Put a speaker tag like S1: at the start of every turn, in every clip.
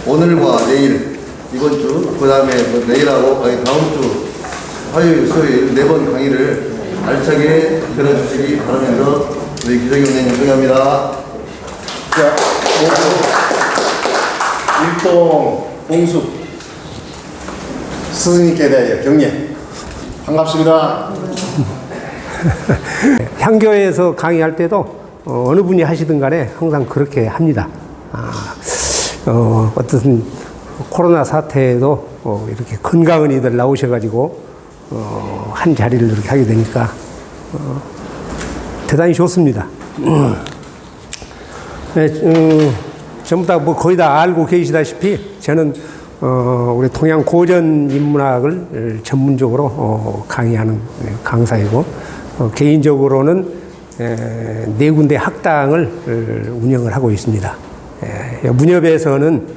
S1: 오늘과 내일, 이번 주, 그 다음에 내일하고 다음 주 화요일, 수요일 4번 강의를 알차게 들어주시기 바라면서 우리 기성이 원장님 소개합니다.
S2: 자, 일동 봉숙 스승님께 대하여 경례. 반갑습니다.
S3: 향교에서 강의할 때도 어느 분이 하시든 간에 항상 그렇게 합니다. 어떤 코로나 사태에도 이렇게 건강한 이들 나오셔가지고 한 자리를 이렇게 하게 되니까 대단히 좋습니다. 네, 전부 다 거의 다 알고 계시다시피 저는 우리 동양 고전 인문학을 전문적으로 강의하는 강사이고 개인적으로는 4군데 학당을 운영을 하고 있습니다. 문협에서는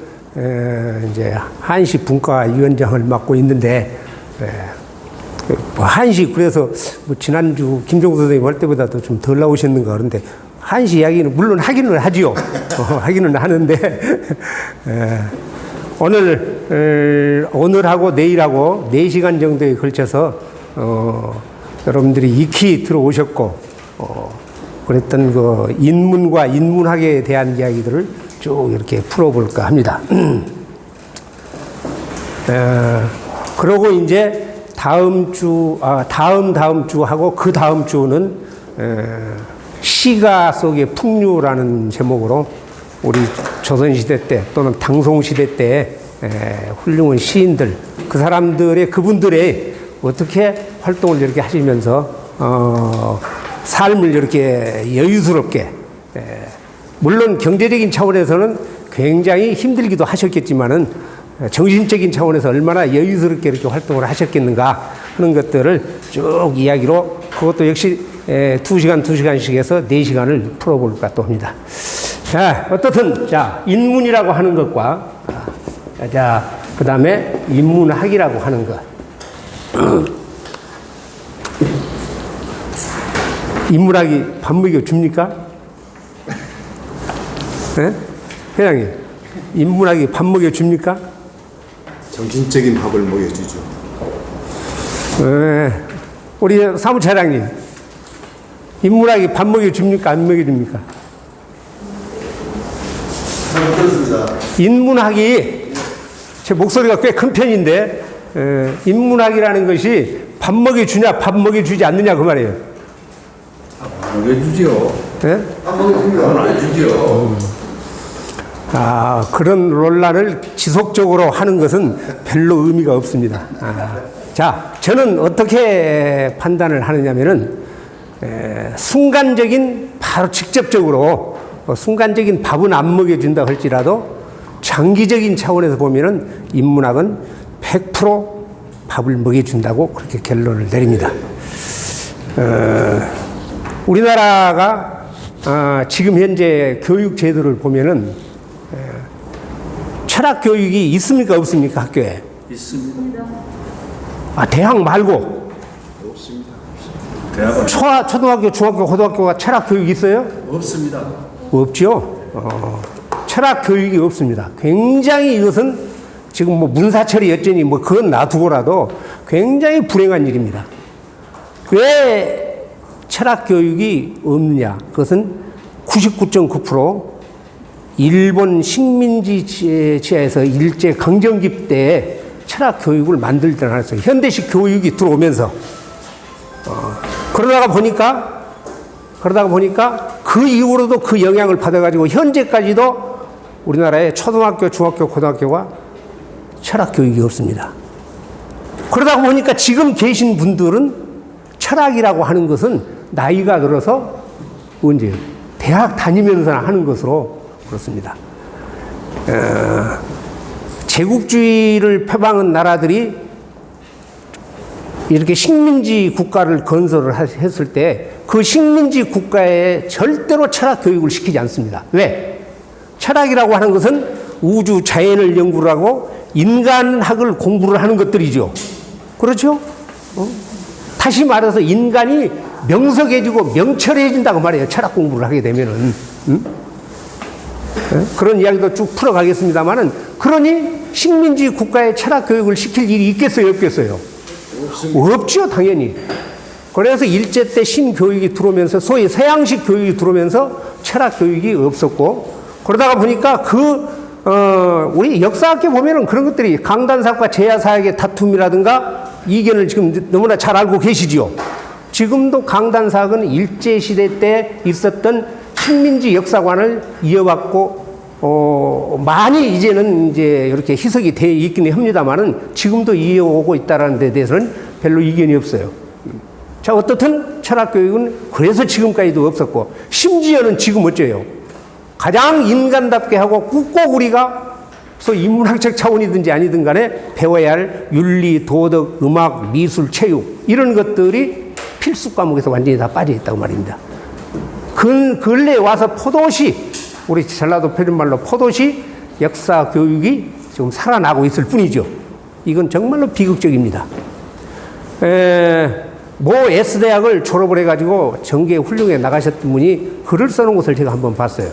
S3: 이제 한식 분과위원장을 맡고 있는데 한식 그래서 지난주 김종국 선생님 할 때보다도 좀 덜 나오셨는가 그런데 한식 이야기는 물론 하기는 하지요. 하기는 하는데 오늘하고 내일하고 4시간 정도에 걸쳐서 여러분들이 익히 들어오셨고 그랬던 그 인문과 인문학에 대한 이야기들을 쭉 이렇게 풀어볼까 합니다. 그러고 이제 다음 주하고 그 다음 주는 시가 속의 풍류라는 제목으로 우리 조선시대 때 또는 당송시대 때 훌륭한 시인들 그분들의 어떻게 활동을 이렇게 하시면서 삶을 이렇게 여유스럽게 물론 경제적인 차원에서는 굉장히 힘들기도 하셨겠지만은 정신적인 차원에서 얼마나 여유스럽게 이렇게 활동을 하셨겠는가 하는 것들을 쭉 이야기로 그것도 역시 2시간씩 해서 4시간을 풀어볼까 또 합니다. 자, 어떻든, 인문이라고 하는 것과, 그 다음에 인문학이라고 하는 것. 인문학이 밥 먹여줍니까? 네? 회장님, 인문학이 밥 먹여줍니까?
S2: 정신적인 밥을 먹여주죠.
S3: 우리 사무차장님, 인문학이 밥 먹여줍니까? 안 먹여줍니까?
S1: 그렇습니다.
S3: 인문학이 제 목소리가 꽤 큰 편인데 인문학이라는 것이 밥 먹여주냐 밥 먹여주지 않느냐 그 말이에요.
S4: 먹여주죠.
S3: 네?
S1: 밥 먹여줍니다.
S4: 안 주죠.
S3: 그런 논란을 지속적으로 하는 것은 별로 의미가 없습니다. 자, 저는 어떻게 판단을 하느냐면은 순간적인 바로 직접적으로 순간적인 밥은 안 먹여준다 할지라도 장기적인 차원에서 보면은 인문학은 100% 밥을 먹여준다고 그렇게 결론을 내립니다. 우리나라가 지금 현재 교육 제도를 보면은 철학 교육이 있습니까 없습니까 학교에?
S4: 있습니다.
S3: 대학 말고?
S4: 없습니다. 대학은
S3: 초등학교, 중학교, 고등학교가 철학 교육이 있어요?
S4: 없습니다.
S3: 없죠. 철학 교육이 없습니다. 굉장히 이것은 지금 문사철이 여전히 그건 놔두고라도 굉장히 불행한 일입니다. 왜 철학 교육이 없느냐? 그것은 99.9% 일본 식민지 지하에서 일제 강점기 때 철학 교육을 만들지 않았어요. 현대식 교육이 들어오면서 그러다가 보니까 그 이후로도 그 영향을 받아가지고 현재까지도 우리나라의 초등학교, 중학교, 고등학교가 철학 교육이 없습니다. 그러다 보니까 지금 계신 분들은 철학이라고 하는 것은 나이가 들어서 언제 대학 다니면서 하는 것으로 그렇습니다. 제국주의를 표방한 나라들이 이렇게 식민지 국가를 건설을 했을 때 그 식민지 국가에 절대로 철학 교육을 시키지 않습니다. 왜? 철학이라고 하는 것은 우주 자연을 연구를 하고 인간학을 공부를 하는 것들이죠. 그렇죠? 다시 말해서 인간이 명석해지고 명철해진다고 말해요. 철학 공부를 하게 되면은. 그런 이야기도 쭉 풀어가겠습니다만은, 그러니 식민지 국가의 철학 교육을 시킬 일이 있겠어요, 없겠어요? 없죠, 당연히. 그래서 일제 때 신교육이 들어오면서, 소위 서양식 교육이 들어오면서 철학 교육이 없었고, 그러다가 보니까 우리 역사학계 보면은 그런 것들이, 강단사학과 제야사학의 다툼이라든가 이견을 지금 너무나 잘 알고 계시지요. 지금도 강단사학은 일제시대 때 있었던 식민지 역사관을 이어받고, 많이 이제는 이제 이렇게 희석이 되어 있긴 합니다만은 지금도 이어오고 있다는 데 대해서는 별로 이견이 없어요. 자, 어떻든 철학교육은 그래서 지금까지도 없었고, 심지어는 지금 어째요? 가장 인간답게 하고 꼭 우리가 소위 인문학적 차원이든지 아니든 간에 배워야 할 윤리, 도덕, 음악, 미술, 체육 이런 것들이 필수 과목에서 완전히 다 빠져 있다고 말입니다. 근래에 와서 포도시, 우리 전라도 표준말로 포도시 역사 교육이 지금 살아나고 있을 뿐이죠. 이건 정말로 비극적입니다. 모 S대학을 졸업을 해가지고 정계 훌륭에 나가셨던 분이 글을 써놓은 것을 제가 한번 봤어요.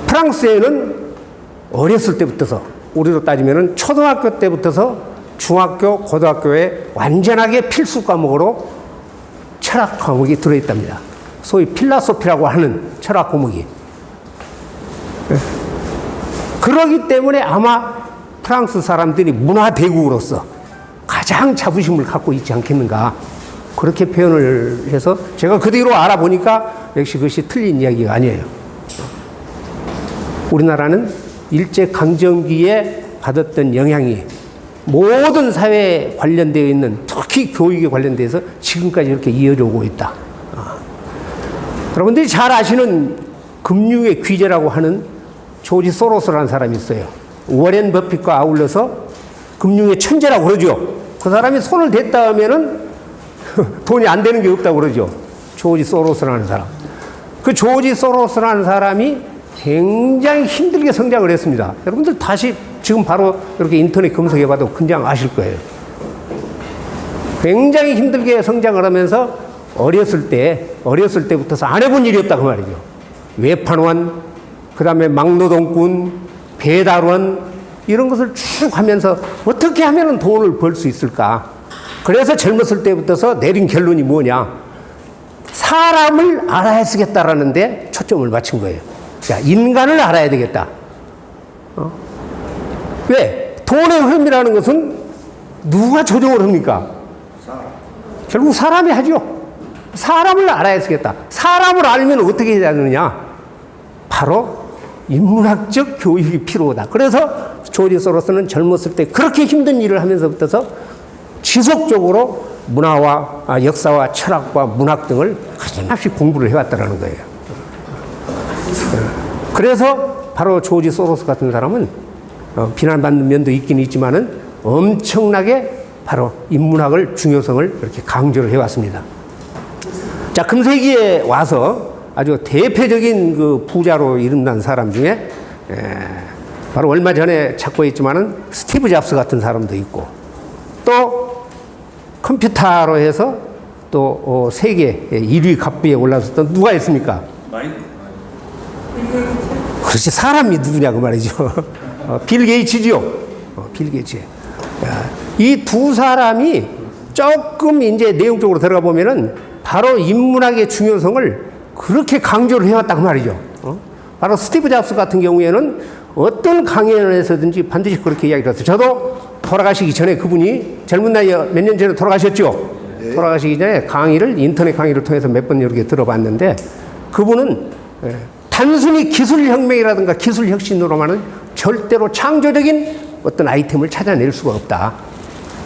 S3: 프랑스에는 어렸을 때부터서, 우리로 따지면 초등학교 때부터서 중학교, 고등학교에 완전하게 필수 과목으로 철학 과목이 들어있답니다. 소위 필라소피라고 하는 철학 과목이. 그러기 때문에 아마 프랑스 사람들이 문화대국으로서 가장 자부심을 갖고 있지 않겠는가, 그렇게 표현을 해서 제가 그 뒤로 알아보니까 역시 그것이 틀린 이야기가 아니에요. 우리나라는 일제강점기에 받았던 영향이 모든 사회에 관련되어 있는, 특히 교육에 관련돼서 지금까지 이렇게 이어져 오고 있다. 여러분들이 잘 아시는 금융의 귀재라고 하는 조지 소로스라는 사람이 있어요. 워렌 버핏과 아울러서 금융의 천재라고 그러죠. 그 사람이 손을 댔다 하면은 돈이 안 되는 게 없다고 그러죠. 조지 소로스라는 사람. 그 조지 소로스라는 사람이 굉장히 힘들게 성장을 했습니다. 여러분들 다시 지금 바로 이렇게 인터넷 검색해봐도 그냥 아실 거예요. 굉장히 힘들게 성장을 하면서 어렸을 때부터서 안 해본 일이 없다 그 말이죠. 외판원, 그 다음에 막노동꾼, 배달원 이런 것을 쭉 하면서 어떻게 하면 돈을 벌 수 있을까. 그래서 젊었을 때부터서 내린 결론이 뭐냐, 사람을 알아야 쓰겠다라는 데 초점을 맞춘 거예요. 자, 인간을 알아야 되겠다. 왜? 돈의 흐름이라는 것은 누가 조정을 합니까? 결국 사람이 하죠. 사람을 알아야 쓰겠다. 사람을 알면 어떻게 해야 되느냐? 바로 인문학적 교육이 필요하다. 그래서 조지 소로스는 젊었을 때 그렇게 힘든 일을 하면서부터서 지속적으로 문화와 역사와 철학과 문학 등을 끊임없이 공부를 해왔다는 거예요. 그래서 바로 조지 소로스 같은 사람은 비난받는 면도 있긴 있지만은 엄청나게 바로 인문학을 중요성을 이렇게 강조를 해왔습니다. 자, 금세기에 와서 아주 대표적인 그 부자로 이름난 사람 중에 바로 얼마 전에 찾고 있지만은 스티브 잡스 같은 사람도 있고, 또 컴퓨터로 해서 또 세계 1위 갑부에 올라섰던 누가 있습니까? 그렇지, 사람이 누구냐 그 말이죠. 빌 게이츠지요. 빌 게이츠. 이 두 사람이 조금 이제 내용적으로 들어가 보면은 바로 인문학의 중요성을 그렇게 강조를 해왔다 그 말이죠. 바로 스티브 잡스 같은 경우에는 어떤 강연에서든지 반드시 그렇게 이야기를 했어요. 저도 돌아가시기 전에 그분이 젊은 나이에 몇 년 전에 돌아가셨죠. 네. 돌아가시기 전에 인터넷 강의를 통해서 몇 번 이렇게 들어봤는데, 그분은 단순히 기술혁명이라든가 기술혁신으로만은 절대로 창조적인 어떤 아이템을 찾아낼 수가 없다.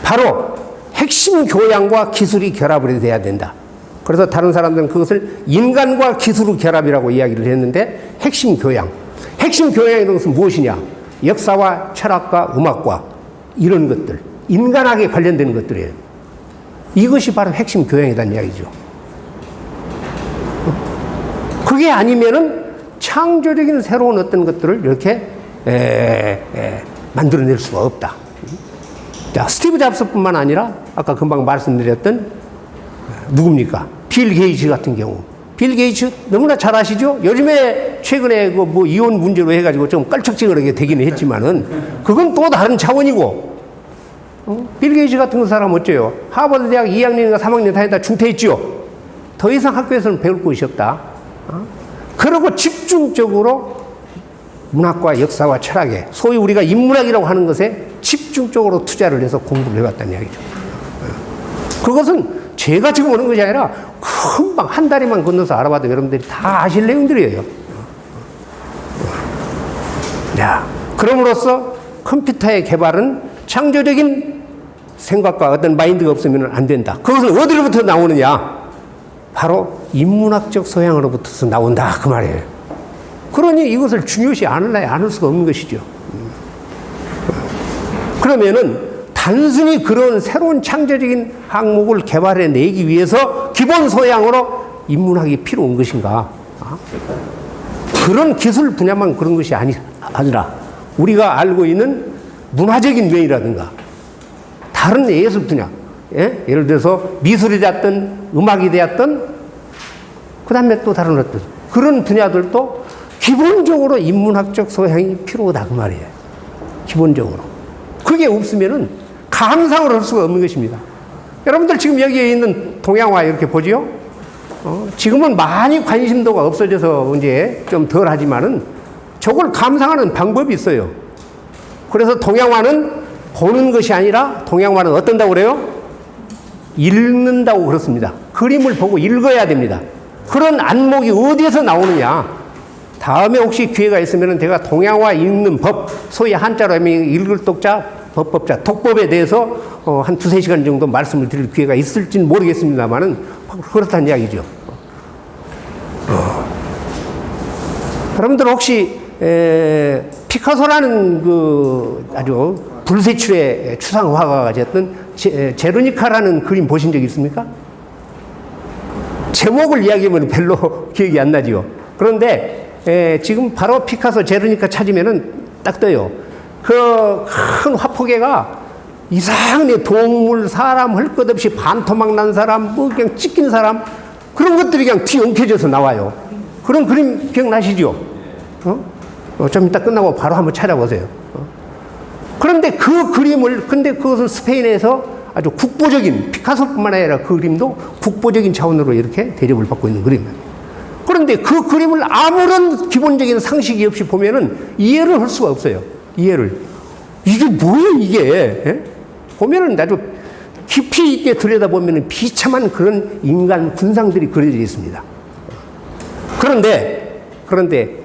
S3: 바로 핵심 교양과 기술이 결합이 돼야 된다. 그래서 다른 사람들은 그것을 인간과 기술의 결합이라고 이야기를 했는데, 핵심 교양이라는 것은 무엇이냐? 역사와 철학과 음악과 이런 것들, 인간학에 관련되는 것들이에요. 이것이 바로 핵심 교양이라는 이야기죠. 그게 아니면은 창조적인 새로운 어떤 것들을 이렇게 만들어낼 수가 없다. 자, 스티브 잡스뿐만 아니라 아까 금방 말씀드렸던 누굽니까? 빌 게이츠 같은 경우, 빌 게이츠 너무나 잘 아시죠? 요즘에 최근에 그 뭐 이혼 문제로 해가지고 좀 깔짝지근하게 되기는 했지만은 그건 또 다른 차원이고, 빌 게이츠 같은 사람 어째요? 하버드 대학 2학년인가 3학년 다니다 중퇴했죠. 더 이상 학교에서는 배울 것이 없다. 그러고 집중적으로 문학과 역사와 철학에, 소위 우리가 인문학이라고 하는 것에 집중적으로 투자를 해서 공부를 해왔다는 이야기죠. 그것은 제가 지금 오는 것이 아니라 금방 한 다리만 건너서 알아봐도 여러분들이 다 아실 내용들이에요. 야, 그럼으로써 컴퓨터의 개발은 창조적인 생각과 어떤 마인드가 없으면 안 된다. 그것은 어디로부터 나오느냐? 바로 인문학적 소양으로부터서 나온다. 그 말이에요. 그러니 이것을 중요시 않을 수가 없는 것이죠. 그러면은 단순히 그런 새로운 창조적인 항목을 개발해 내기 위해서 기본 소양으로 인문학이 필요한 것인가? 그런 기술 분야만 그런 것이 아니라 우리가 알고 있는 문화적인 면이라든가 다른 예술 분야, 예를 들어서 미술이 되었든 음악이 되었든 그 다음에 또 다른 어떤 그런 분야들도 기본적으로 인문학적 소양이 필요하다 그 말이에요. 기본적으로. 그게 없으면은 감상을 할 수가 없는 것입니다. 여러분들 지금 여기에 있는 동양화 이렇게 보지요? 지금은 많이 관심도가 없어져서 이제 좀 덜 하지만은 저걸 감상하는 방법이 있어요. 그래서 동양화는 보는 것이 아니라 동양화는 어떤다고 그래요? 읽는다고 그렇습니다. 그림을 보고 읽어야 됩니다. 그런 안목이 어디에서 나오느냐? 다음에 혹시 기회가 있으면 제가 동양화 읽는 법, 소위 한자로 하면 읽을 독자, 법법자, 독법에 대해서 한 2-3시간 정도 말씀을 드릴 기회가 있을지는 모르겠습니다만은 그렇다는 이야기죠. 여러분들 혹시 피카소라는 그 아주 불세출의 추상 화가가 됐던 제르니카라는 그림 보신 적 있습니까? 제목을 이야기하면 별로 기억이 안 나지요. 그런데 지금 바로 피카소 제르니카 찾으면은 딱 떠요. 그 큰 화폭에가 이상하게 동물, 사람, 할 것 없이 반토막 난 사람, 뭐 그냥 찢긴 사람, 그런 것들이 그냥 뒤엉켜져서 나와요. 그런 그림 기억나시죠? 좀 이따 끝나고 바로 한번 찾아보세요. 그런데 그 그림을, 근데 그것은 스페인에서 아주 국보적인, 피카소뿐만 아니라 그 그림도 국보적인 차원으로 이렇게 대접을 받고 있는 그림이에요. 그런데 그 그림을 아무런 기본적인 상식이 없이 보면은 이해를 할 수가 없어요. 이해를. 이게 뭐예요, 이게? 보면은 아주 깊이 있게 들여다보면은 비참한 그런 인간 군상들이 그려져 있습니다. 그런데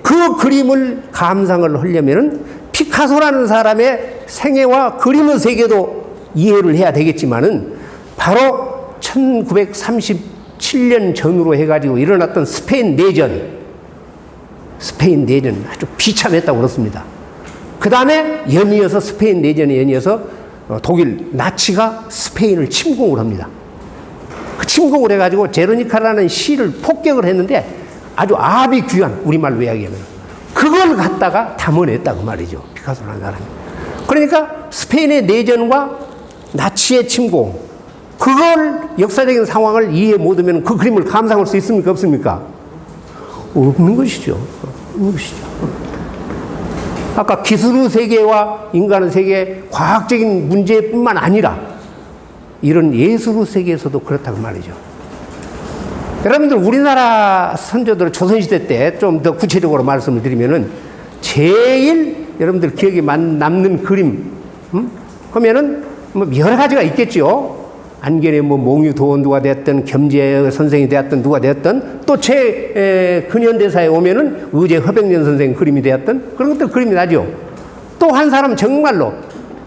S3: 그 그림을 감상을 하려면은 피카소라는 사람의 생애와 그림의 세계도 이해를 해야 되겠지만은 바로 1937년 전후로 해가지고 일어났던 스페인 내전 아주 비참했다고 그렇습니다. 그 다음에 연이어서 스페인 내전에 연이어서 독일 나치가 스페인을 침공을 합니다. 그 침공을 해가지고 제르니카라는 시를 폭격을 했는데 아주 아비 귀한 우리말로 이야기하면 그걸 갖다가 담아냈다고 말이죠. 피카소라는 사람이. 그러니까 스페인의 내전과 나치의 침공, 그걸 역사적인 상황을 이해 못하면 그 그림을 감상할 수 있습니까? 없습니까? 없는 것이죠. 없는 것이죠. 아까 기술의 세계와 인간의 세계, 과학적인 문제뿐만 아니라 이런 예술의 세계에서도 그렇다고 말이죠. 여러분들 우리나라 선조들 조선시대 때 좀 더 구체적으로 말씀을 드리면은 제일 여러분들 기억에 남는 그림 하면은 뭐 여러 가지가 있겠죠. 안견의 뭐 몽유도원 누가 됐든 겸재 선생이 되었든 누가 되었든 또 근현대사에 오면은 의제 허백년 선생 그림이 되었든 그런 것들 그림이 나죠. 또 한 사람 정말로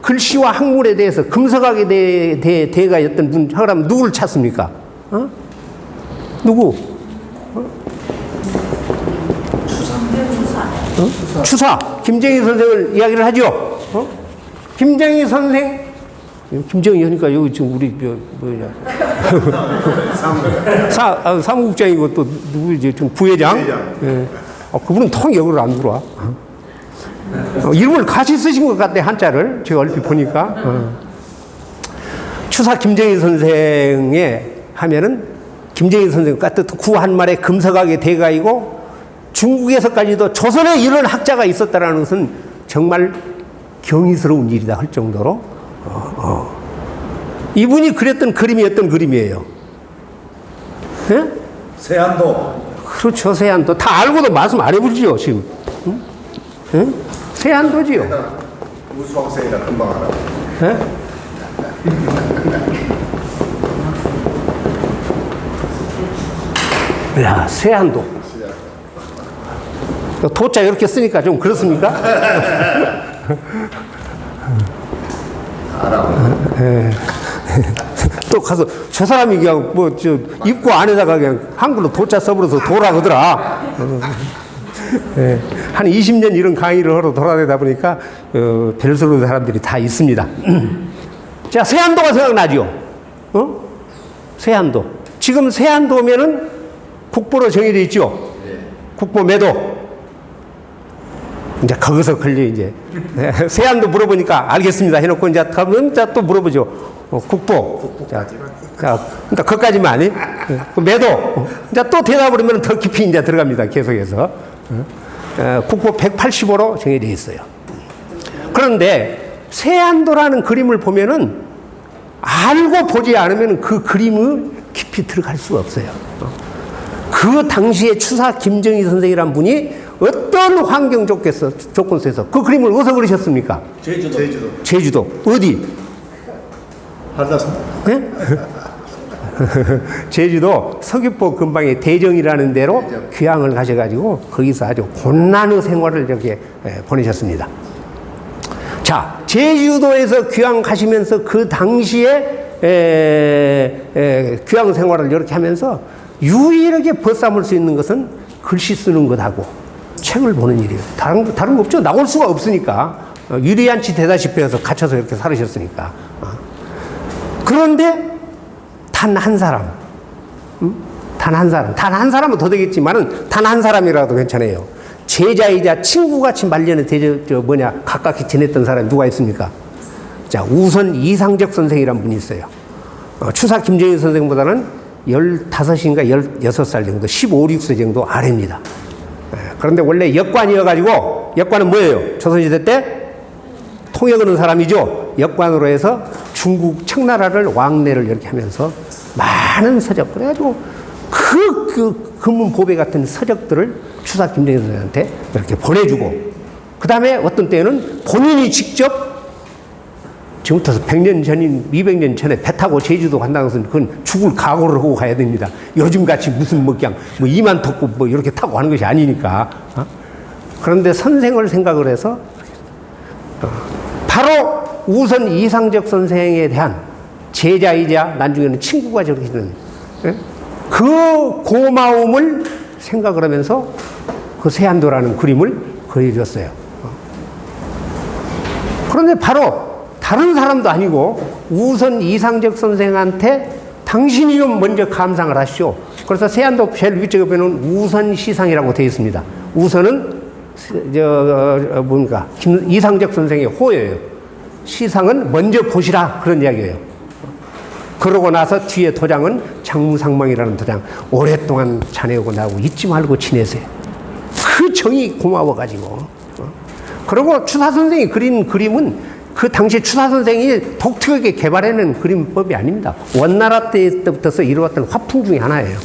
S3: 글씨와 학문에 대해서 금서각에 대가였던 사람 누구를 찾습니까? 누구? 추사. 김정희 선생을 이야기를 하죠. 김정희 선생. 김정희 하니까 여기 지금 우리 사무국장이고 또 누구지? 지금 부회장. 예. 그분은 통 역을 안 들어와. 이름을 같이 쓰신 것 같네, 한자를 제가 얼핏 보니까. 추사 김정희 선생의 하면은 김정일 선생 같은 구 한 말에 금서각의 대가이고 중국에서까지도 조선에 이런 학자가 있었다는 것은 정말 경이스러운 일이다 할 정도로 이분이 그렸던 그림이 어떤 그림이에요? 예?
S4: 세안도.
S3: 그렇죠. 세안도 다 알고도 말씀 안 해보지요 지금. 응? 응? 세안도지요.
S2: 우수학생이라 금방 알아.
S3: 예? 야, 세안도. 도자 이렇게 쓰니까 좀 그렇습니까?
S2: 알아.
S3: 또 가서 저 사람이 그냥 뭐 저 입구 안에다가 그냥 한글로 도자 써버려서 도라 그러더라. 예, 한 20년 이런 강의를 하러 돌아다니다 보니까 별수로 사람들이 다 있습니다. 자, 세안도가 생각나죠? 세안도. 지금 세안도면은 국보로 정의되어 있죠? 국보 매도. 이제 거기서 걸려 이제 세안도 물어보니까 알겠습니다 해놓고 이제 가면 또 물어보죠. 국보. 자, 그러니까 그까지만 아니. 매도. 이제 또 대답을 하면 더 깊이 이제 들어갑니다. 계속해서. 국보 185로 정해져 있어요. 그런데 세안도라는 그림을 보면은 알고 보지 않으면 그 그림을 깊이 들어갈 수가 없어요. 그 당시에 추사 김정희 선생이란 분이 어떤 환경 조건 속에서 그 그림을 어디서 그리셨습니까? 제주도. 어디?
S2: 한라산.
S3: 네? 제주도 서귀포 근방에 대정이라는 데로 귀향을 가셔가지고 거기서 아주 곤란한 생활을 이렇게 보내셨습니다. 자, 제주도에서 귀향 가시면서 그 당시에 귀향 생활을 이렇게 하면서 유일하게 벗삼을 수 있는 것은 글씨 쓰는 것하고 책을 보는 일이에요. 다른 거 없죠. 나올 수가 없으니까. 유리한치 되다시피 해서 갇혀서 이렇게 살으셨으니까. 그런데 단 한 사람, 단 한 사람은 더 되겠지만은 단 한 사람이라도 괜찮아요. 제자이자 친구같이 말년에 가깝게 지냈던 사람이 누가 있습니까? 자, 우선 이상적 선생이란 분이 있어요. 추사 김정일 선생보다는 15인가 16살 정도, 15, 16세 정도 아래입니다. 그런데 원래 역관이어가지고, 역관은 뭐예요? 조선시대 때 통역을 하는 사람이죠. 역관으로 해서 중국 청나라를 왕래를 이렇게 하면서 많은 서적, 그래가지고 그 금은보배 같은 서적들을 추사 김정일 선생한테 이렇게 보내주고, 그 다음에 어떤 때는 본인이 직접 지금부터 100년 전인 200년 전에 배 타고 제주도 간다는 것은 그건 죽을 각오를 하고 가야 됩니다. 요즘같이 무슨 그냥 뭐 2만 탔고 뭐 이렇게 타고 가는 것이 아니니까. 그런데 선생을 생각을 해서 바로 우선 이상적 선생에 대한 제자이자 나중에는 친구가 저렇게 되는 그 고마움을 생각을 하면서 그 세안도라는 그림을 그려줬어요. 그런데 바로 다른 사람도 아니고 우선 이상적 선생한테 당신이 좀 먼저 감상을 하시오. 그래서 세안도 제일 위쪽에 보면 우선 시상이라고 되어 있습니다. 우선은 이상적 선생의 호예요. 시상은 먼저 보시라 그런 이야기예요. 그러고 나서 뒤에 도장은 장무상망이라는 도장. 오랫동안 자네하고 나하고 잊지 말고 지내세요. 그 정이 고마워가지고. 그리고 추사 선생이 그린 그림은 그 당시 추사 선생이 독특하게 개발해낸 그림법이 아닙니다. 원나라 때부터 이루어왔던 화풍 중에 하나예요.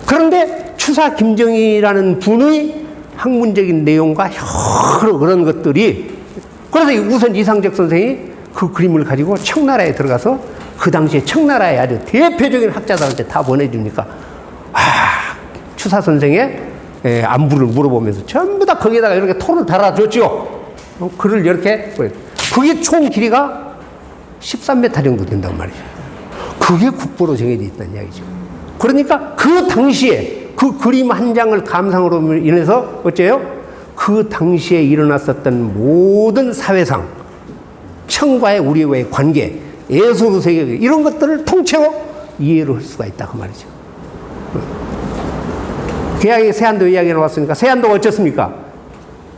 S3: 그런데 추사 김정희라는 분의 학문적인 내용과 여러 그런 것들이, 그래서 우선 이상적 선생이 그 그림을 가지고 청나라에 들어가서 그 당시에 청나라의 아주 대표적인 학자들한테 다 보내주니까 추사 선생의 안부를 물어보면서 전부 다 거기에다가 이렇게 토를 달아줬죠. 글을 이렇게, 그게 총 길이가 13m 정도 된단 말이죠. 그게 국보로 정해져 있다는 이야기죠. 그러니까 그 당시에 그 그림 한 장을 감상으로 인해서 어째요? 그 당시에 일어났었던 모든 사회상, 청과의 우리와의 관계, 예술 세계, 이런 것들을 통째로 이해를 할 수가 있다 그 말이죠. 그 이야기, 세안도 이야기가 나왔으니까 세안도가 어쩌습니까?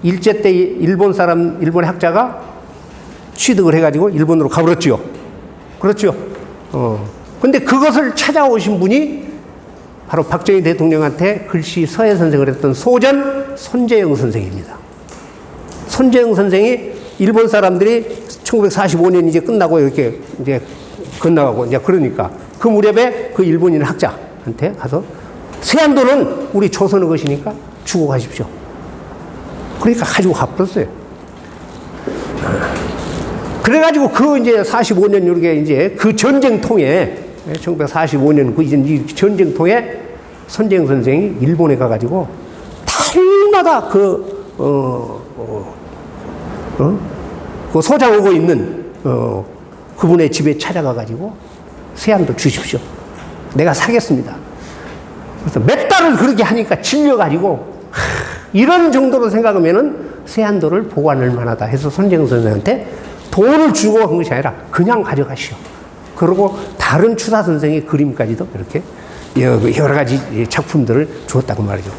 S3: 일제 때 일본 학자가 취득을 해가지고 일본으로 가버렸죠. 그렇죠. 근데 그것을 찾아오신 분이 바로 박정희 대통령한테 글씨 서예 선생을 했던 소전 손재영 선생입니다. 손재영 선생이 일본 사람들이 1945년 이제 끝나고 이렇게 이제 건너가고 이제 그러니까 그 무렵에 그 일본인 학자한테 가서 세안도는 우리 조선의 것이니까 주고 가십시오. 그러니까 가지고 가버렸어요. 그래가지고 그 이제 45년 이렇게 이제 그 전쟁통에 1945년 그 이제 전쟁통에 손재영 선생이 일본에 가가지고 달마다 그 소장하고 있는 그분의 집에 찾아가가지고 세안도 주십시오. 내가 사겠습니다. 그래서 몇 달을 그렇게 하니까 질려가지고 이런 정도로 생각하면은 세안도를 보관할 만하다 해서 손재영 선생한테 돈을 주고 한 것이 아니라 그냥 가져가시오. 그리고 다른 추사 선생의 그림까지도 이렇게 여러 가지 작품들을 주었다고 말이죠.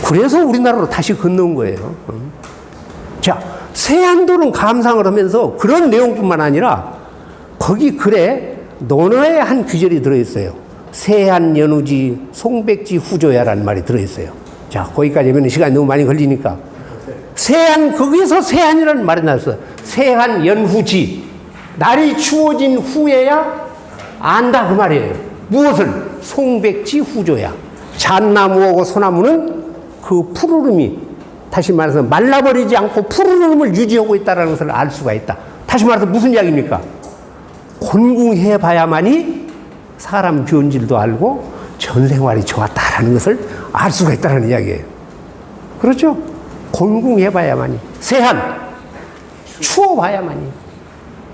S3: 그래서 우리나라로 다시 건너온 거예요. 자, 세안도는 감상을 하면서 그런 내용뿐만 아니라 거기 글에 논어의 한 귀절이 들어있어요. 세한 연우지 송백지 후조야라는 말이 들어있어요. 자, 거기까지 하면 시간이 너무 많이 걸리니까 세한, 거기서 세한이라는 말이 나왔어요. 세한 연후지, 날이 추워진 후에야 안다 그 말이에요. 무엇을? 송백지 후조야. 잣나무하고 소나무는 그 푸르름이, 다시 말해서 말라버리지 않고 푸르름을 유지하고 있다는 것을 알 수가 있다. 다시 말해서 무슨 이야기입니까? 곤궁해 봐야만이 사람 기운질도 알고 전생활이 좋았다라는 것을 알 수가 있다는 이야기예요. 그렇죠? 곤궁해 봐야만이. 세한, 추워봐야만이.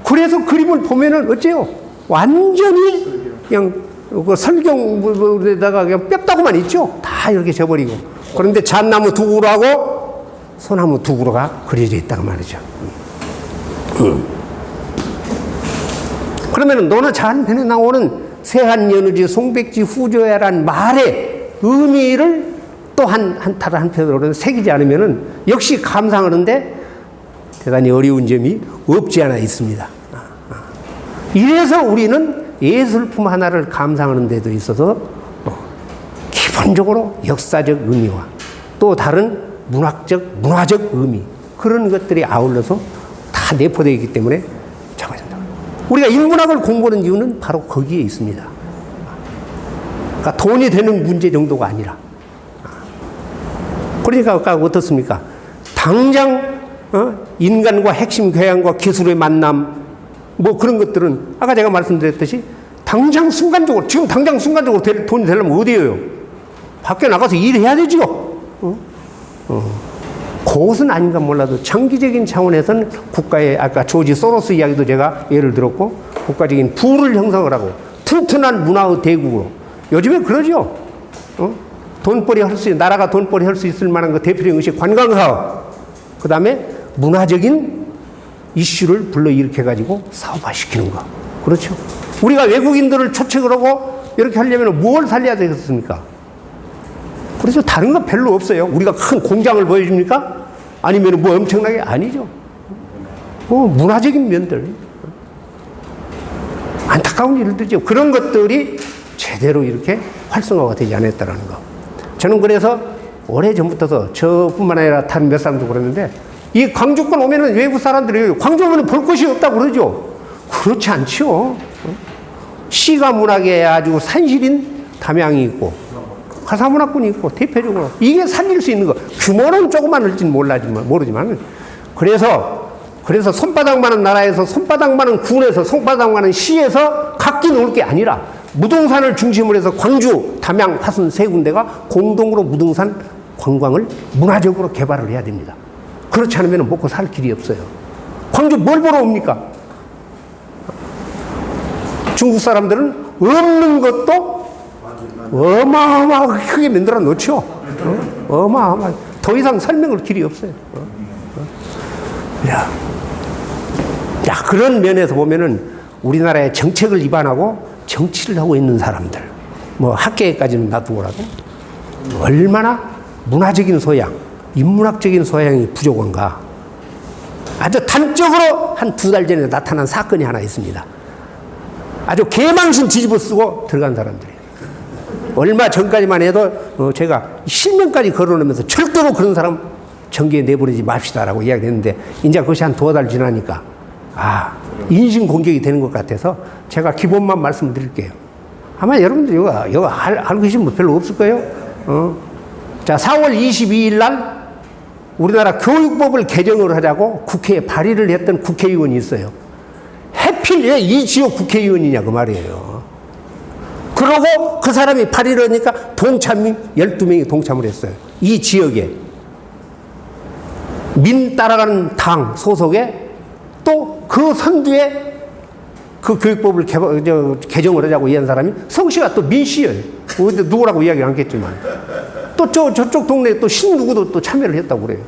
S3: 그래서 그림을 보면은 어째요? 완전히 그냥 그 설경에다가 그냥 뼈다구만 있죠? 다 이렇게 져버리고. 그런데 잣나무 두 그루하고 소나무 두 그루가 그려져 있다고 말이죠. 그러면은 너는 자한편에 나오는 세한 연우지 송백지 후조야란 말의 의미를 또 한편으로는 새기지 않으면은 역시 감상하는데 대단히 어려운 점이 없지 않아 있습니다. 이래서 우리는 예술품 하나를 감상하는 데도 있어서 기본적으로 역사적 의미와 또 다른 문화적 의미 그런 것들이 아울러서 다 내포되어 있기 때문에 작아진다. 우리가 인문학을 공부하는 이유는 바로 거기에 있습니다. 그러니까 돈이 되는 문제 정도가 아니라. 그러니까 아까 어떻습니까? 당장 인간과 핵심 교양과 기술의 만남 뭐 그런 것들은 아까 제가 말씀드렸듯이 당장 순간적으로 지금 당장 순간적으로 돈이 되려면 어디에요? 밖에 나가서 일해야 되죠. 그것은 아닌가 몰라도 장기적인 차원에서는 국가의 아까 조지 소로스 이야기도 제가 예를 들었고 국가적인 부를 형성을 하고 튼튼한 문화의 대국으로 요즘에 그러죠. 돈벌이 할 수, 나라가 돈벌이 할 수 있을 만한 그 대표적인 것이 관광사업, 그 다음에 문화적인 이슈를 불러일으켜가지고 사업화시키는 거. 그렇죠. 우리가 외국인들을 초청을 하고 이렇게 하려면 뭘 살려야 되겠습니까? 그렇죠. 다른 건 별로 없어요. 우리가 큰 공장을 보여줍니까? 아니면 뭐 엄청나게? 아니죠. 문화적인 면들. 안타까운 일들이죠. 그런 것들이 제대로 이렇게 활성화가 되지 않았다는 거. 저는 그래서 오래전부터 저뿐만 아니라 다른 몇 사람도 그러는데 이 광주권 오면은 외국 사람들이 광주 오면 볼 것이 없다고 그러죠. 그렇지 않죠. 시가 문학에 아주 산실인 담양이 있고 가사문화권이 있고 대표적으로 이게 살릴 수 있는 거. 규모는 조그만할지는 모르지만 그래서 손바닥만한 나라에서 손바닥만한 군에서 손바닥만한 시에서 각기 놓을 게 아니라 무등산을 중심으로 해서 광주, 담양, 화순 세 군데가 공동으로 무등산 관광을 문화적으로 개발을 해야 됩니다. 그렇지 않으면 먹고 살 길이 없어요. 광주 뭘 보러 옵니까? 중국 사람들은 없는 것도 어마어마하게 크게 만들어 놓죠. 어마어마하게. 더 이상 설명할 길이 없어요. 야, 그런 면에서 보면은 우리나라의 정책을 위반하고 정치를 하고 있는 사람들, 뭐 학계까지는 놔두고라도 얼마나 문화적인 소양, 인문학적인 소양이 부족한가. 아주 단적으로 한 2달 전에 나타난 사건이 하나 있습니다. 아주 개망신 뒤집어 쓰고 들어간 사람들이에요. 얼마 전까지만 해도 제가 실명까지 걸어놓으면서 절대로 그런 사람 정계에 내보내지 맙시다라고 이야기했는데 이제 그것이 한 2달 지나니까 인신공격이 되는 것 같아서 제가 기본만 말씀드릴게요. 아마 여러분들 이거 알고 계신 분 별로 없을 거예요. 자, 4월 22일 날 우리나라 교육법을 개정을 하자고 국회에 발의를 했던 국회의원이 있어요. 해필 왜 이 지역 국회의원이냐 그 말이에요. 그러고 그 사람이 발의를 하니까 동참이 12명이 동참을 했어요. 이 지역에 민 따라가는 당 소속에 또 그 선두에 그 교육법을 개정을 하자고 이한 사람이 성씨가 또 민 씨예요. 누구라고 이야기 않겠지만 또 저쪽 동네에 또 신누구도 또 참여를 했다고 그래요.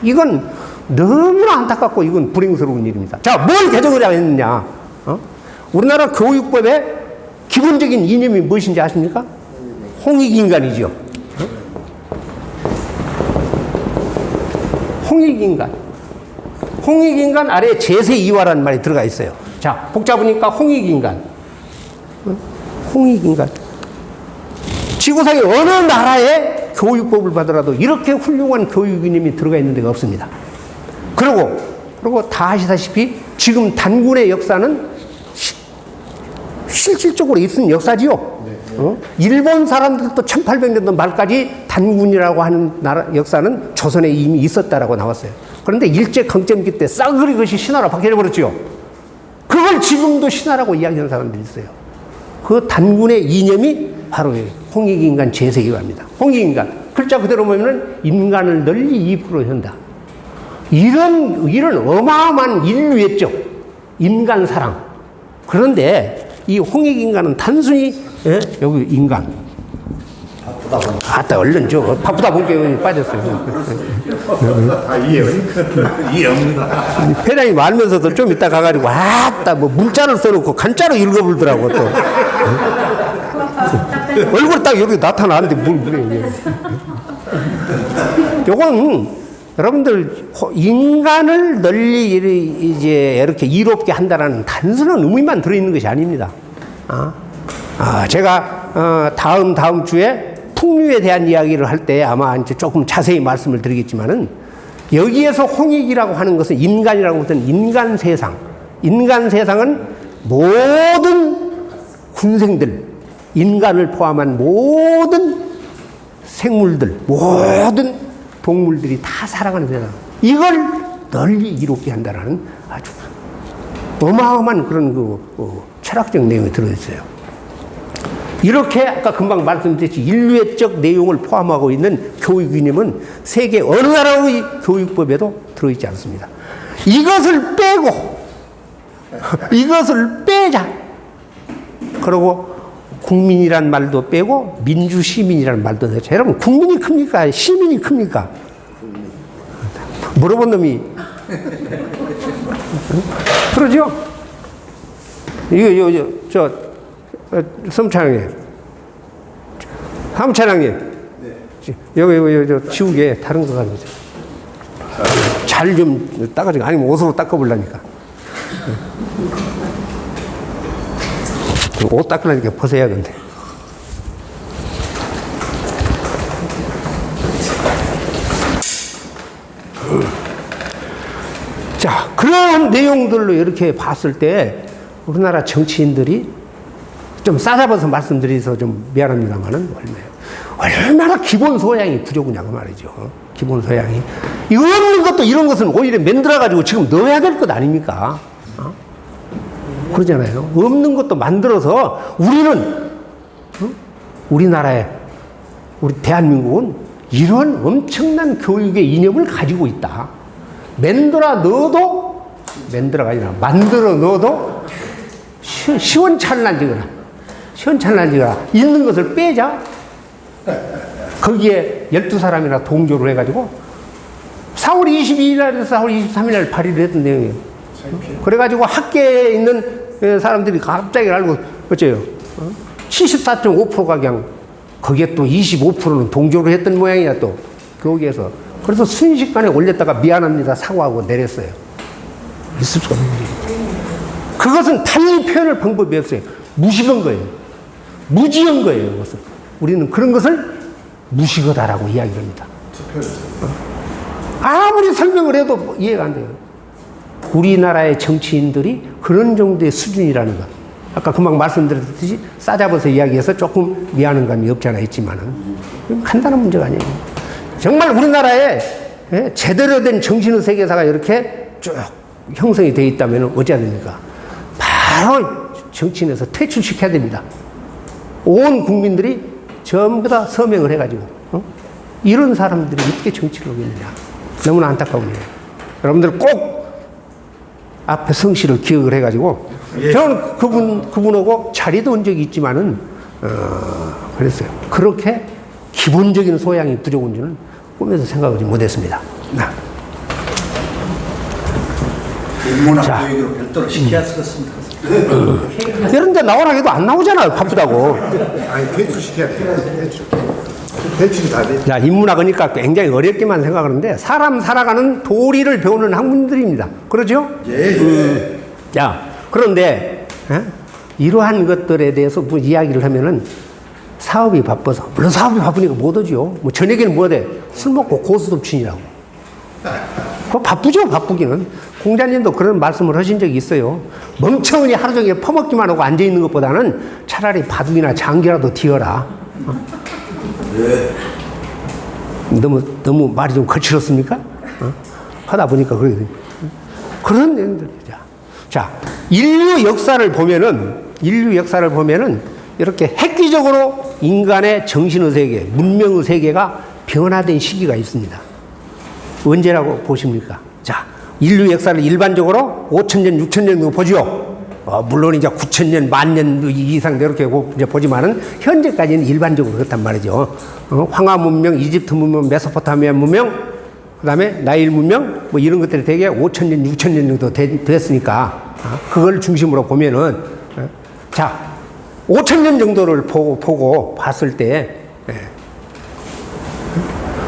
S3: 이건 너무나 안타깝고 이건 불행스러운 일입니다. 자, 뭘 개정을 했느냐? 우리나라 교육법의 기본적인 이념이 무엇인지 아십니까? 홍익인간이죠. 홍익인간. 홍익인간 아래에 제세이화라는 말이 들어가 있어요. 자, 복잡하니까 홍익인간. 홍익인간. 지구상의 어느 나라의 교육법을 받더라도 이렇게 훌륭한 교육 이념이 들어가 있는 데가 없습니다. 그리고 다 아시다시피 지금 단군의 역사는 실질적으로 있은 역사지요. 일본 사람들도 1800년도 말까지 단군이라고 하는 역사는 조선에 이미 있었다라고 나왔어요. 그런데 일제강점기 때 싸그리 것이 신화로 바뀌어버렸죠. 그걸 지금도 신화라고 이야기하는 사람들이 있어요. 그 단군의 이념이 바로 홍익인간 제세이화입니다. 홍익인간. 글자 그대로 보면은 인간을 널리 이익으로 한다. 이런 어마어마한 인류의 적, 인간 사랑. 그런데 이 홍익인간은 단순히 여기 인간. 얼른 바쁘다 보니까 빠졌어요.
S2: 이해합니다.
S3: 회장님 알면서도 좀 이따 가가지고 뭐 문자를 써놓고 간자로 읽어불더라고 또. 얼굴 딱 여기 나타나는데 뭘 그래. 요건 여러분들 인간을 널리 이제 이렇게 이롭게 한다는 단순한 의미만 들어있는 것이 아닙니다. 제가 다음 주에 풍류에 대한 이야기를 할 때 아마 이제 조금 자세히 말씀을 드리겠지만은 여기에서 홍익이라고 하는 것은 인간이라고 하는 인간 세상. 인간 세상은 모든 군생들, 인간을 포함한 모든 생물들, 모든 동물들이 다 살아가는 세상. 이걸 널리 이롭게 한다는 아주 어마어마한 그런 철학적 내용이 들어있어요. 이렇게 아까 금방 말씀드렸지 인류애적 내용을 포함하고 있는 교육 이념은 세계 어느 나라의 교육법에도 들어있지 않습니다. 이것을 빼고 이것을 빼자. 그리고 국민이란 말도 빼고 민주시민이라는 말도 내자. 여러분 국민이 큽니까? 시민이 큽니까? 물어본 놈이 그러죠? 섬차장님, 함차장님, 여기 지우개 다른 거 가지고 잘 좀 닦아주고 아니면 옷으로 닦아보려니까 옷 닦으려니까 벗어야겠네. 자, 그런 내용들로 이렇게 봤을 때 우리나라 정치인들이 좀 싸잡아서 말씀드려서 좀 미안합니다만은 얼마나 기본 소양이 부족하냐고 말이죠. 기본 소양이. 이거 없는 것도 이런 것은 오히려 만들어가지고 지금 넣어야 될 것 아닙니까? 그러잖아요. 없는 것도 만들어서 우리는, 우리나라에, 우리 대한민국은 이런 엄청난 교육의 이념을 가지고 있다. 만들어 넣어도 시원찮아지거나 있는 것을 빼자. 거기에 12사람이나 동조를 해가지고 4월 22일 날에서 4월 23일 날 발의를 했던 내용이에요. 그래가지고 학계에 있는 사람들이 갑자기 알고 어째요? 74.5%가 그냥 거기에 또 25%는 동조를 했던 모양이야 또 거기에서. 그래서 순식간에 올렸다가 미안합니다 사과하고 내렸어요. 있을 수가 없는 일이에요. 그것은 달리 표현할 방법이 없어요. 무식한 거예요. 무지한 거예요. 그것은. 우리는 그런 것을 무식하다라고 이야기를 합니다. 아무리 설명을 해도 이해가 안 돼요. 우리나라의 정치인들이 그런 정도의 수준이라는 것. 아까 금방 말씀드렸듯이 싸잡아서 이야기해서 조금 미안한 감이 없지 않아 있지만은 간단한 문제가 아니에요. 정말 우리나라에 제대로 된 정신의 세계사가 이렇게 쭉 형성이 되어 있다면 어찌해야 됩니까? 바로 정치인에서 퇴출시켜야 됩니다. 온 국민들이 전부 다 서명을 해가지고 이런 사람들이 어떻게 정치를 하겠느냐. 너무나 안타까운 일이에요. 여러분들 꼭 앞에 성씨를 기억을 해가지고 저는 그분하고 자리도 온 적이 있지만은 그랬어요. 그렇게 기본적인 소양이 부족한 줄은 꿈에서 생각하지 못했습니다.
S2: 인문학 교육으로 별도로 시켜야 쓰겠습니다.
S3: 이런 데 나오라 해도 안 나오잖아요. 바쁘다고.
S2: 아니, 퇴출시켜야 돼. 퇴출이 다 돼.
S3: 자, 인문학이니까 굉장히 어렵게만 생각하는데 사람 살아가는 도리를 배우는 학문들입니다. 그렇죠?
S2: 예.
S3: 자, 그런데 이러한 것들에 대해서 뭐 이야기를 하면은 사업이 바빠서, 물론 사업이 바쁘니까 못 오죠. 뭐 저녁에는 뭐 돼? 술 먹고 고스톱 치느라고. 그거 바쁘죠, 바쁘기는. 공자님도 그런 말씀을 하신 적이 있어요. 멍청하니 하루 종일 퍼먹기만 하고 앉아있는 것보다는 차라리 바둑이나 장기라도 튀어라. 너무 말이 좀 거칠었습니까? 하다 보니까 그러게 돼요. 그런 내용들이죠. 자, 인류 역사를 보면은 이렇게 획기적으로 인간의 정신의 세계, 문명의 세계가 변화된 시기가 있습니다. 언제라고 보십니까? 자, 인류 역사를 일반적으로 5,000년, 6,000년 정도 보죠. 물론 이제 9,000년, 10,000년 이상 이렇게 이제 보지만은 현재까지는 일반적으로 그렇단 말이죠. 황하 문명, 이집트 문명, 메소포타미아 문명, 그다음에 나일 문명 뭐 이런 것들이 되게 5,000년, 6,000년 정도 됐으니까 그걸 중심으로 보면은 자, 5,000년 정도를 보고 봤을 때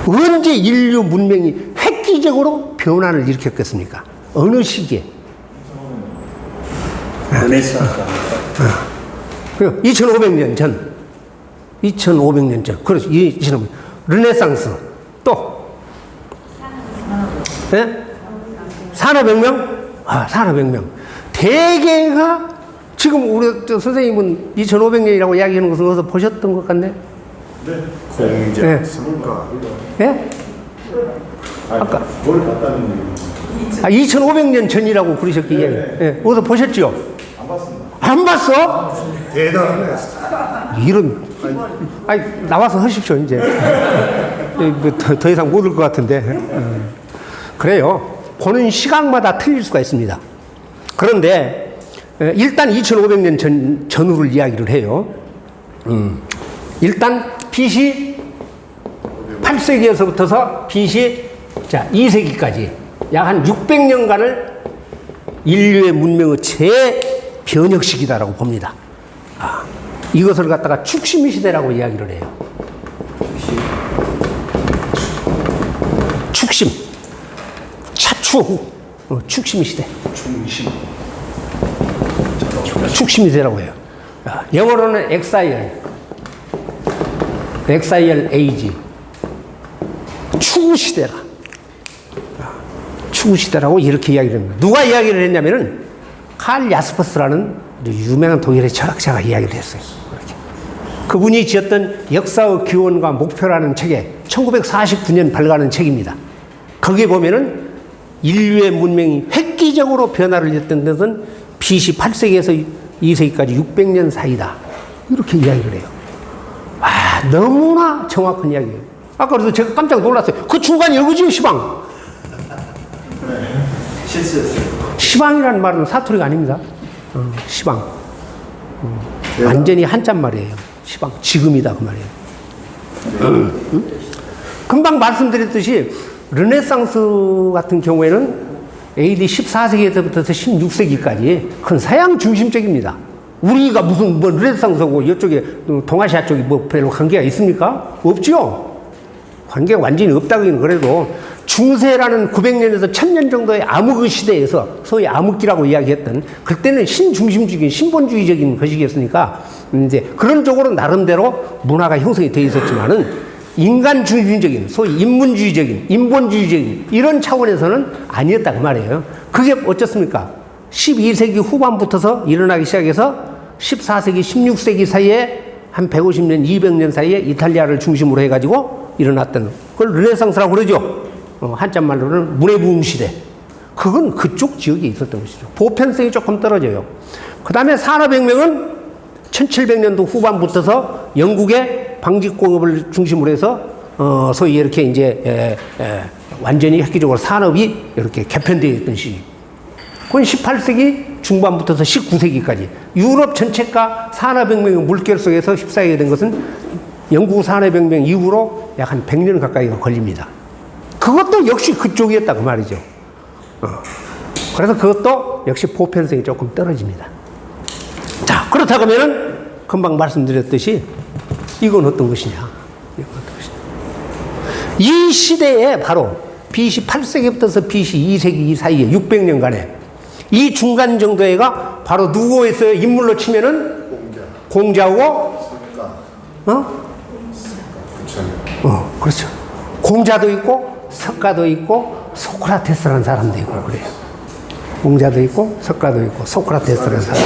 S3: 언제 인류 문명이 획기적으로 변화를 일으켰겠습니까? 어느 시기에?
S2: 르네상스.
S3: 2500년 전. 2500년 전. 그렇죠. 2500년. 르네상스. 또. 네? 산업혁명? 산업혁명. 대개가 지금 우리 선생님은 2500년이라고 이야기하는 것을 어디서 보셨던 것 같네?
S2: 공자.
S3: 네.
S2: 성과.
S3: 예? 아까.
S2: 뭘 갖다는
S3: 2500년 전이라고 그러셨기 이야기. 예. 어디서 보셨죠?
S2: 안 봤습니다.
S3: 안 봤어?
S2: 대단하네.
S3: 이런. 아니, 나와서 하십시오, 이제. 더 이상 못 올 것 같은데. 그래요. 보는 시각마다 틀릴 수가 있습니다. 그런데, 일단 2500년 전후를 이야기를 해요. 일단, BC 8세기에서부터서 BC 2세기까지 약 한 600년간을 인류의 문명의 재변혁 시기다라고 봅니다. 이것을 갖다가 축심 시대라고 이야기를 해요. 축심. 차추 후. 축심 시대. 축심 시대라고 해요. 영어로는 엑사이얼 에이지. 추구 시대라. 추구 시대라고 이렇게 이야기를 합니다. 누가 이야기를 했냐면은 칼 야스퍼스라는 유명한 독일의 철학자가 이야기를 했어요. 그분이 지었던 역사의 기원과 목표라는 책에 1949년 발간한 책입니다. 거기에 보면은 인류의 문명이 획기적으로 변화를 했던 것은 BC 8세기에서 2세기까지 600년 사이다. 이렇게 이야기를 해요. 너무나 정확한 이야기예요. 아까 그래서 제가 깜짝 놀랐어요. 그 중간이 여기지요, 시방.
S2: 실수했어요.
S3: 시방이라는 말은 사투리가 아닙니다. 시방. 완전히 한자 말이에요. 시방. 지금이다, 그 말이에요. 금방 말씀드렸듯이 르네상스 같은 경우에는 AD 14세기에서부터 16세기까지 그건 서양 중심적입니다. 우리가 무슨 뭐 르네상스고 이쪽에 동아시아 쪽이 뭐 별로 관계가 있습니까? 없죠. 관계가 완전히 없다기는 그래도 중세라는 900년에서 1000년 정도의 암흑의 시대에서 소위 암흑기라고 이야기했던 그때는 신중심적인 신본주의적인 것이겠으니까 이제 그런 쪽으로 나름대로 문화가 형성이 되어 있었지만은 인간 중심적인 소위 인문주의적인 인본주의적인 이런 차원에서는 아니었다 그 말이에요. 그게 어쩌습니까? 12세기 후반부터서 일어나기 시작해서 14세기 16세기 사이에 한 150년 200년 사이에 이탈리아를 중심으로 해가지고 일어났던 그걸 르네상스라고 그러죠. 한자말로는 문해부흥 시대. 그건 그쪽 지역에 있었던 것이죠. 보편성이 조금 떨어져요. 그 다음에 산업혁명은 1700년도 후반부터서 영국의 방직공업을 중심으로 해서 소위 이렇게 이제 완전히 획기적으로 산업이 이렇게 개편되어 있던 시기. 그건 18세기 중반부터서 19세기까지 유럽 전체가 산업혁명의 물결 속에서 휩싸이게 된 것은 영국 산업혁명 이후로 약 한 100년 가까이가 걸립니다. 그것도 역시 그쪽이었다 그 말이죠. 그래서 그것도 역시 보편성이 조금 떨어집니다. 자, 그렇다고 하면은 금방 말씀드렸듯이 이건 어떤 것이냐? 이건 어떤 것이냐? 이 시대에 바로 BC 8세기부터서 BC 2세기 사이에 600년간에 이 중간 정도에가 바로 누구였어요? 인물로 치면은 공자고 그렇죠. 공자도 있고 석가도 있고 소크라테스라는 사람도 있고 그래요. 공자도 있고 석가도 있고 소크라테스라는 사람.